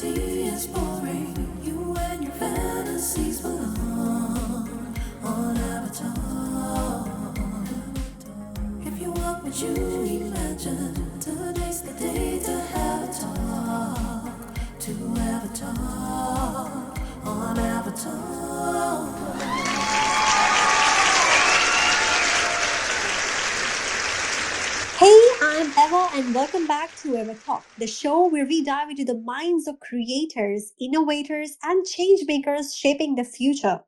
reality is boring. You and your fantasies belong on Avatar. If you want what you imagine, today's the day to have a talk. To Avatar on Avatar. Hey, I'm Eva, and welcome back to Eva Talk, the show where we dive into the minds of creators, innovators, and change makers shaping the future.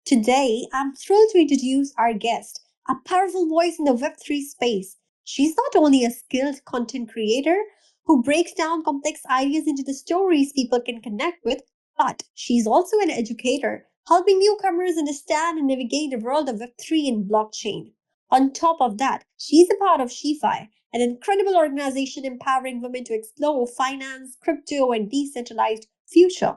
Today, I'm thrilled to introduce our guest, a powerful voice in the Web3 space. She's not only a skilled content creator who breaks down complex ideas into the stories people can connect with, but she's also an educator, helping newcomers understand and navigate the world of Web3 and blockchain. On top of that, she's a part of SheFi, an incredible organization empowering women to explore finance, crypto, and decentralized future.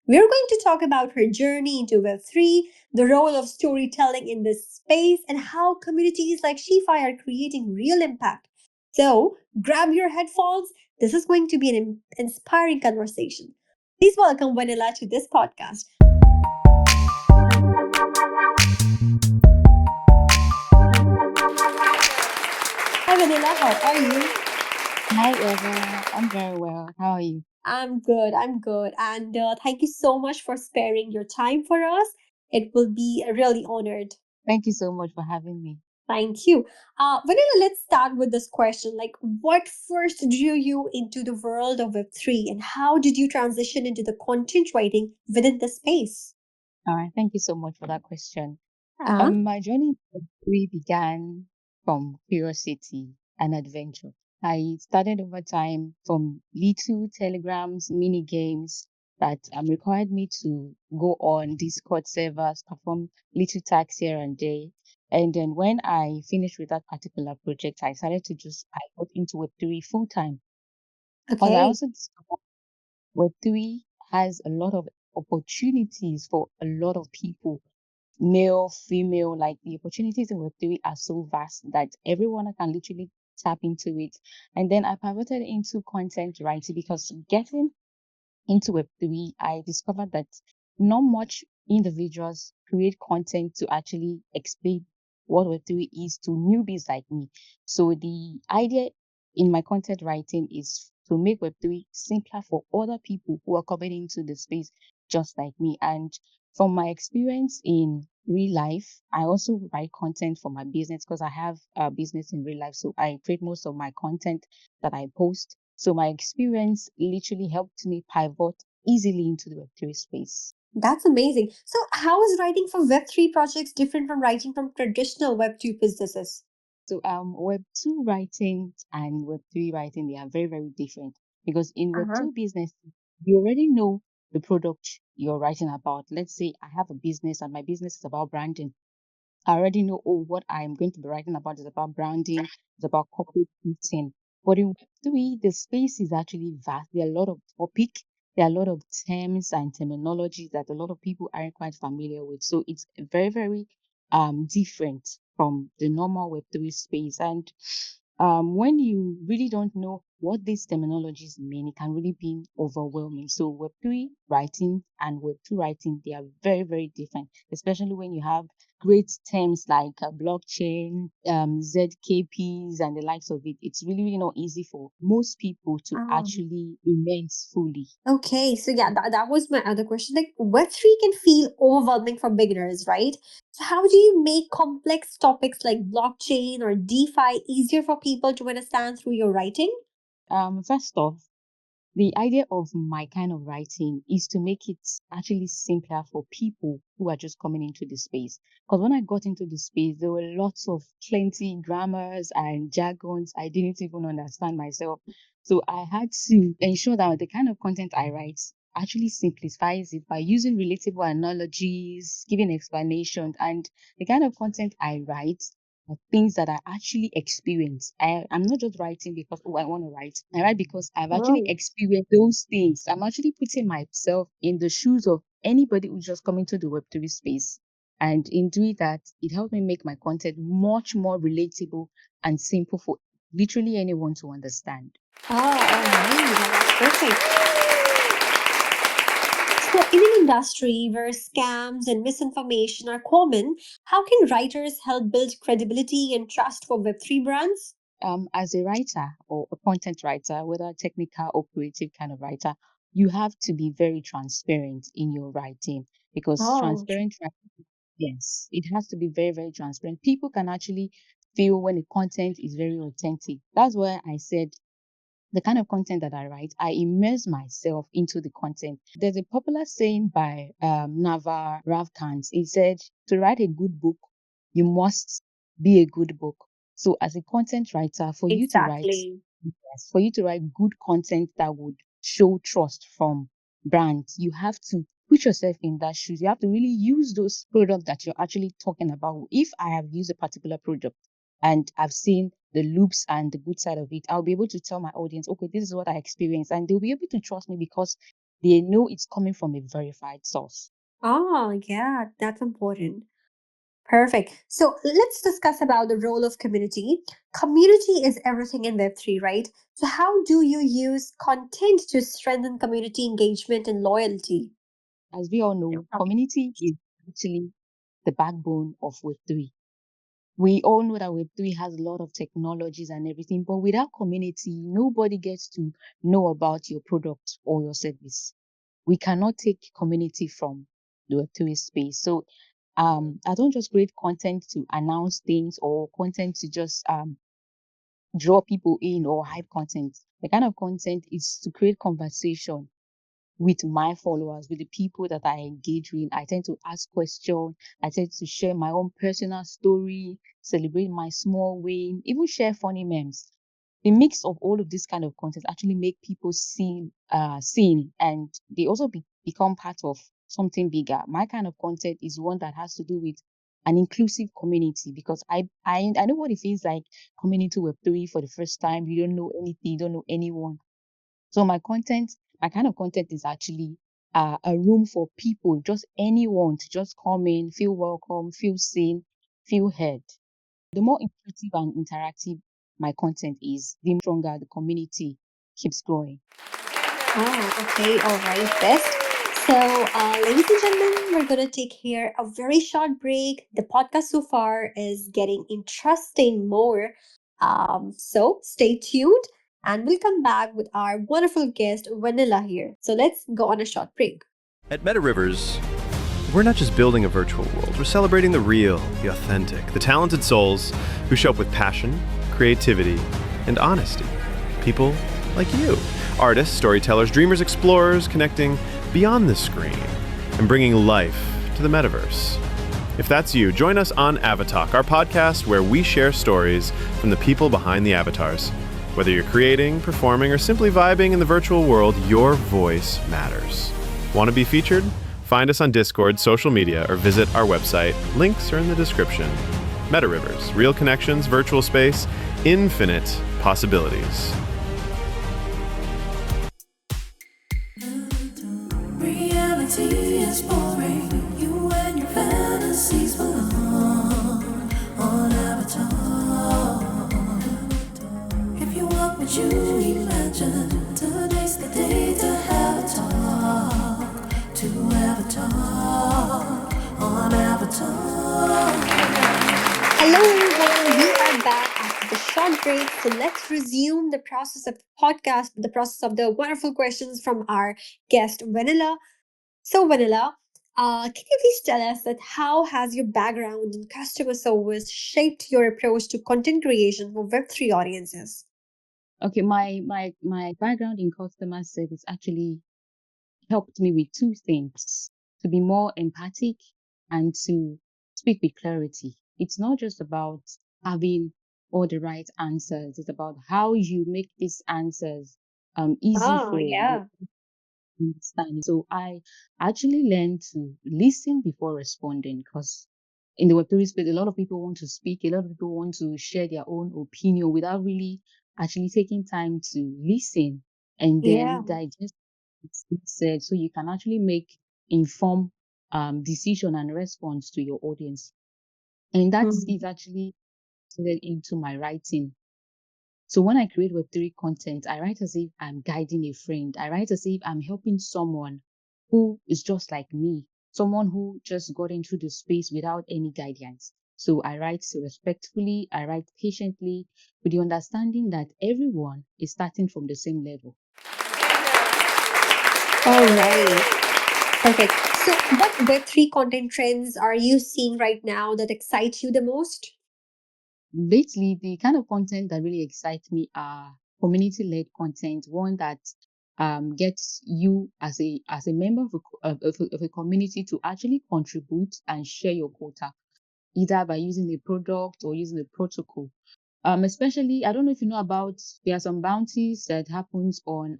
We're going to talk about her journey into Web3, the role of storytelling in this space, and how communities like SheFi are creating real impact. So, grab your headphones. This is going to be an inspiring conversation. Please welcome Vanilla to this podcast. Hi, Vanilla. How are you? Hi, Eva. I'm very well. How are you? I'm good. I'm good. And thank you so much for sparing your time for us. It will be really honored. Thank you so much for having me. Thank you. Vanilla, let's start with this question. Like, what first drew you into the world of Web3 and how did you transition into the content writing within the space? All right. Thank you so much for that question. Uh-huh. My journey we began from curiosity and adventure. I started over time from little telegrams, mini games that required me to go on Discord servers, perform little tasks here and there. And then when I finished with that particular project, I started to just pivot into Web3 full time. Because I Okay. also discovered Web3 has a lot of opportunities for a lot of people, male, female, like the opportunities in Web3 are so vast that everyone can literally tap into it. And then I pivoted into content writing because getting into Web3, I discovered that not much individuals create content to actually explain what Web3 is to newbies like me. So the idea in my content writing is to make Web3 simpler for other people who are coming into the space just like me. And from my experience in real life, I also write content for my business because I have a business in real life. So I create most of my content that I post. So my experience literally helped me pivot easily into the Web3 space. That's amazing. So, how is writing for Web3 projects different from writing from traditional Web2 businesses? So Web2 writing and Web3 writing, they are very, very different because in Uh-huh. Web2 business, you already know the product you're writing about. Let's say I have a business and my business is about branding. I already know, oh, what I'm going to be writing about is about branding, it's about corporate meeting. But in Web3, the space is actually vast. There are a lot of topic, there are a lot of terms and terminology that a lot of people aren't quite familiar with. So it's very, very different from the normal Web3 space. And when you really don't know what these terminologies mean, it can really be overwhelming. So Web3 writing and Web2 writing, they are very, very different, especially when you have great terms like blockchain, ZKPs, and the likes of it. It's really, really not easy for most people to actually immerse fully. Okay, so yeah, that was my other question. Like, Web3 can feel overwhelming for beginners, right? So, how do you make complex topics like blockchain or DeFi easier for people to understand through your writing? First off, the idea of my kind of writing is to make it actually simpler for people who are just coming into the space. Because when I got into the space, there were lots of plenty grammars and jargons I didn't even understand myself. So I had to ensure that the kind of content I write actually simplifies it by using relatable analogies, giving explanations, and the kind of content I write things that I actually experience. I'm not just writing because, oh, I want to write. I write because I've actually Oh, experienced those things. I'm actually putting myself in the shoes of anybody who's just coming to the Web3 space. And in doing that, it helped me make my content much more relatable and simple for literally anyone to understand. oh, amazing. That's perfect. So, in an industry where scams and misinformation are common, how can writers help build credibility and trust for Web3 brands? As a writer or a content writer, whether technical or creative kind of writer, you have to be very transparent in your writing because Oh, yes, it has to be very, very transparent. People can actually feel when the content is very authentic. That's why I said the kind of content that I write, I immerse myself into the content. There's a popular saying by Navar Ravkant. He said, to write a good book, you must be a good book. So as a content writer, exactly. yes, for you to write good content that would show trust from brands, you have to put yourself in that shoes. You have to really use those products that you're actually talking about. If I have used a particular product and I've seen the loops and the good side of it, I'll be able to tell my audience, okay, this is what I experienced. And they'll be able to trust me because they know it's coming from a verified source. Oh, yeah, that's important. Perfect. So let's discuss about the role of community. Community is everything in Web3, right? So how do you use content to strengthen community engagement and loyalty? As we all know, community is actually the backbone of Web3. We all know that Web3 has a lot of technologies and everything, but without community, nobody gets to know about your product or your service. We cannot take community from the Web3 space. So I don't just create content to announce things or content to just draw people in or hype content. The kind of content is to create conversation with my followers, with the people that I engage with. I tend to ask questions. I tend to share my own personal story, celebrate my small win, even share funny memes. The mix of all of this kind of content actually make people seen, and they also become part of something bigger. My kind of content is one that has to do with an inclusive community because I know what it feels like coming into Web3 for the first time. You don't know anything, you don't know anyone. So my kind of content is actually a room for people, just anyone to just come in, feel welcome, feel seen, feel heard. The more intuitive and interactive my content is, the stronger the community keeps growing. Oh, okay, all right, best. So, ladies and gentlemen, we're gonna take here a very short break. The podcast so far is getting interesting more. So stay tuned and we'll come back with our wonderful guest, Vanilla here. So let's go on a short break. At Meta Rivers, we're not just building a virtual world, we're celebrating the real, the authentic, the talented souls who show up with passion, creativity, and honesty. People like you. Artists, storytellers, dreamers, explorers connecting beyond the screen and bringing life to the metaverse. If that's you, join us on Avatalk, our podcast where we share stories from the people behind the avatars. Whether you're creating, performing, or simply vibing in the virtual world, your voice matters. Want to be featured? Find us on Discord, social media, or visit our website. Links are in the description. Meta Rivers, real connections, virtual space, infinite possibilities. Reality is boring. You and your fantasies belong on Avatar. If you want what you imagine, today's the day to have a talk. To Avatar on Avatar. Hello, everyone. We are back after the short break. So let's resume the process of the podcast, the process of the wonderful questions from our guest, Vanilla. So, Vanilla, can you please tell us that how has your background in customer service shaped your approach to content creation for Web3 audiences? Okay, my background in customer service actually helped me with two things: to be more empathic and to speak with clarity. It's not just about having all the right answers, it's about how you make these answers easy Oh, for your yeah. understanding. So I actually learned to listen before responding because in the Web3 space, a lot of people want to speak, a lot of people want to share their own opinion without really actually taking time to listen and Yeah. then digest what's being said so you can actually make informed decision and response to your audience. And that is Mhm. actually translated into my writing. So when I create Web3 content, I write as if I'm guiding a friend. I write as if I'm helping someone. who is just like me, someone who just got into the space without any guidance. So I write respectfully, I write patiently, with the understanding that everyone is starting from the same level. All right. Perfect. So, what Web3 content trends are you seeing right now that excite you the most? Lately, the kind of content that really excites me are community-led content, one that gets you as a member of a community to actually contribute and share your quota, either by using a product or using a protocol. Especially, I don't know if you know about, there are some bounties that happens on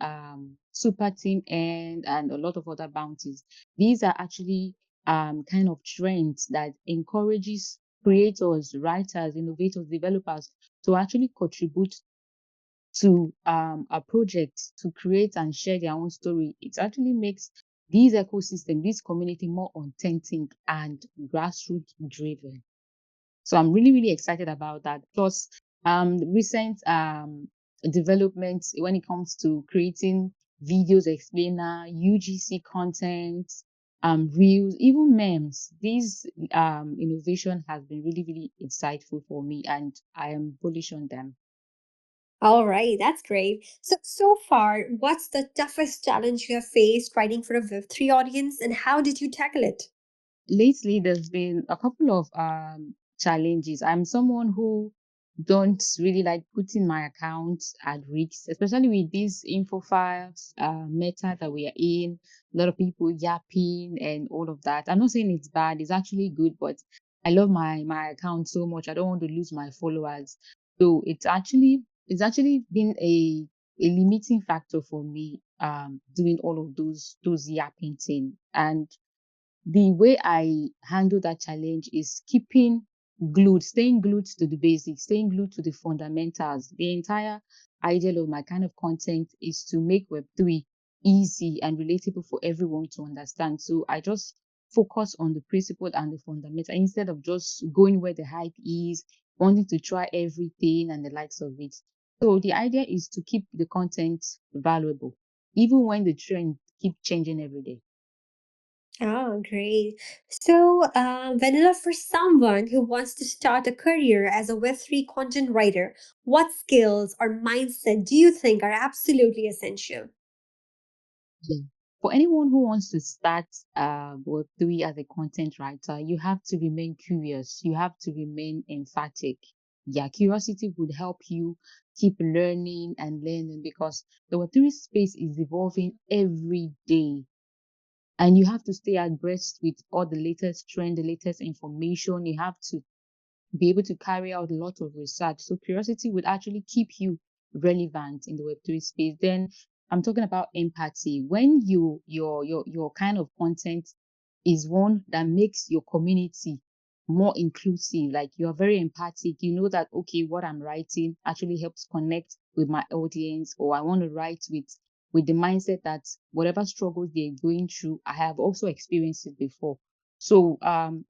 Super Team and a lot of other bounties. These are actually kind of trends that encourages creators, writers, innovators, developers to actually contribute to a project to create and share their own story. It actually makes these ecosystem, this community more authentic and grassroots driven. So I'm really, really excited about that. Plus, recent developments when it comes to creating videos explainer, UGC content, reels, even memes. These innovation has been really, really insightful for me, and I am bullish on them. All right, that's great. So far, what's the toughest challenge you have faced writing for a Web3 audience, and how did you tackle it? Lately there's been a couple of challenges. I'm someone who don't really like putting my account at risk, especially with these info files meta that we are in. A lot of people yapping and all of that. I'm not saying it's bad, it's actually good, but I love my account so much. I don't want to lose my followers. So it's actually been a limiting factor for me doing all of those yapping thing. And the way I handle that challenge is staying glued to the basics, staying glued to the fundamentals. The entire idea of my kind of content is to make Web3 easy and relatable for everyone to understand. So I just focus on the principle and the fundamental instead of just going where the hype is, wanting to try everything and the likes of it. So the idea is to keep the content valuable, even when the trend keep changing every day. Oh, great. So, Vanilla, for someone who wants to start a career as a Web3 content writer, what skills or mindset do you think are absolutely essential? Yeah. For anyone who wants to start Web3 as a content writer, you have to remain curious. You have to remain emphatic. Yeah, curiosity would help you keep learning and learning because the Web3 space is evolving every day. And you have to stay abreast with all the latest trend, the latest information. You have to be able to carry out a lot of research. So curiosity would actually keep you relevant in the Web3 space. Then I'm talking about empathy. When your kind of content is one that makes your community more inclusive, like you're very empathic, you know that okay, what I'm writing actually helps connect with my audience, or I want to write with the mindset that whatever struggles they're going through, I have also experienced it before. So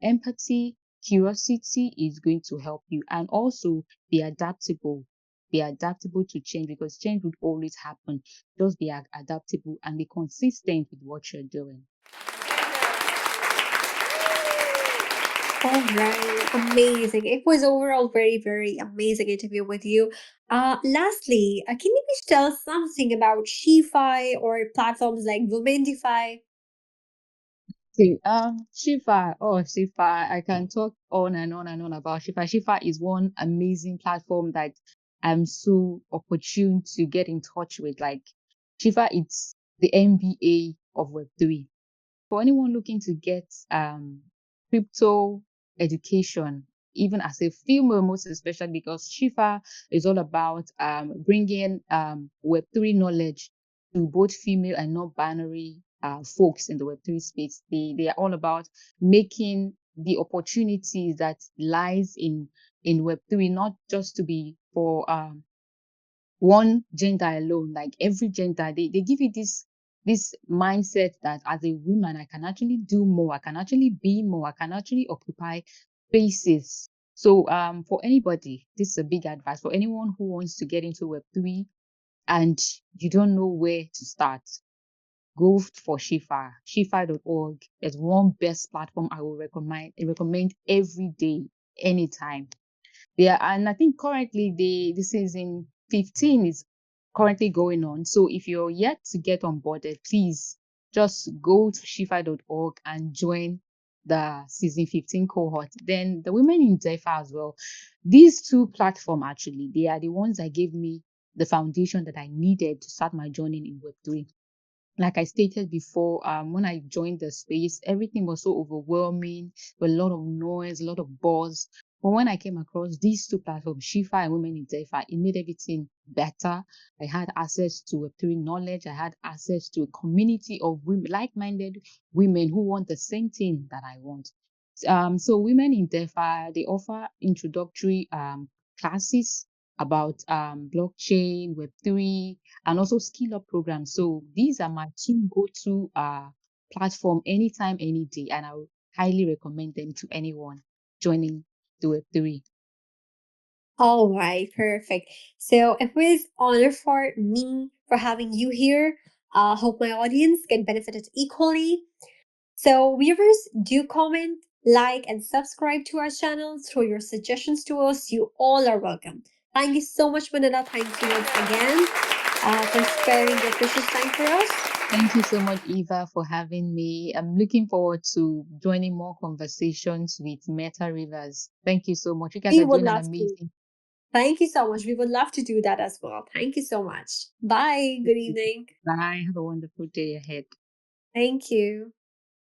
empathy, curiosity is going to help you, and also be adaptable. Be adaptable to change because change would always happen. Just be adaptable and be consistent with what you're doing. All right, amazing. It was overall very, very amazing interview with you. Lastly, can you please tell us something about Shify or platforms like Womentify? Okay, Shifa, I can talk on and on and on about Shifa. Shifa is one amazing platform that I'm so opportune to get in touch with. Like Shifa, it's the MBA of Web3. For anyone looking to get crypto education, even as a female, most especially because Shifa is all about bringing Web3 knowledge to both female and non-binary folks in the Web3 space. They are all about making the opportunities that lies in Web3 not just to be for one gender alone, like every gender, they give you this mindset that as a woman, I can actually do more, I can actually be more, I can actually occupy spaces. So for anybody, this is a big advice for anyone who wants to get into Web3 and you don't know where to start. go for Shifa, shifa.org. There's one best platform I will recommend every day, anytime. Yeah, and I think currently the season 15 is currently going on. So if you're yet to get onboarded, please just go to shifa.org and join the season 15 cohort. Then the women in DEFA as well. These two platforms actually, they are the ones that gave me the foundation that I needed to start my journey in Web3. Like I stated before, when I joined the space, everything was so overwhelming, with a lot of noise, a lot of buzz. But when I came across these two platforms, Shifa and Women in DeFi, it made everything better. I had access to Web3 knowledge. I had access to a community of women, like-minded women who want the same thing that I want. So Women in DeFi, they offer introductory classes about blockchain, Web3, and also skill up programs. So these are my two go-to platform anytime, any day, and I would highly recommend them to anyone joining the Web3. All right, perfect. So it was honor for me for having you here. Hope my audience can benefit it equally. So viewers, do comment, like, and subscribe to our channel. Throw your suggestions to us. You all are welcome. Thank you so much, Manada. Thank you once again for sparing your precious time for us. Thank you so much, Eva, for having me. I'm looking forward to joining more conversations with Meta Rivers. Thank you so much. You guys We are would doing an love to. amazing. Thank you so much. We would love to do that as well. Thank you so much. Bye. Good evening. Bye. Have a wonderful day ahead. Thank you.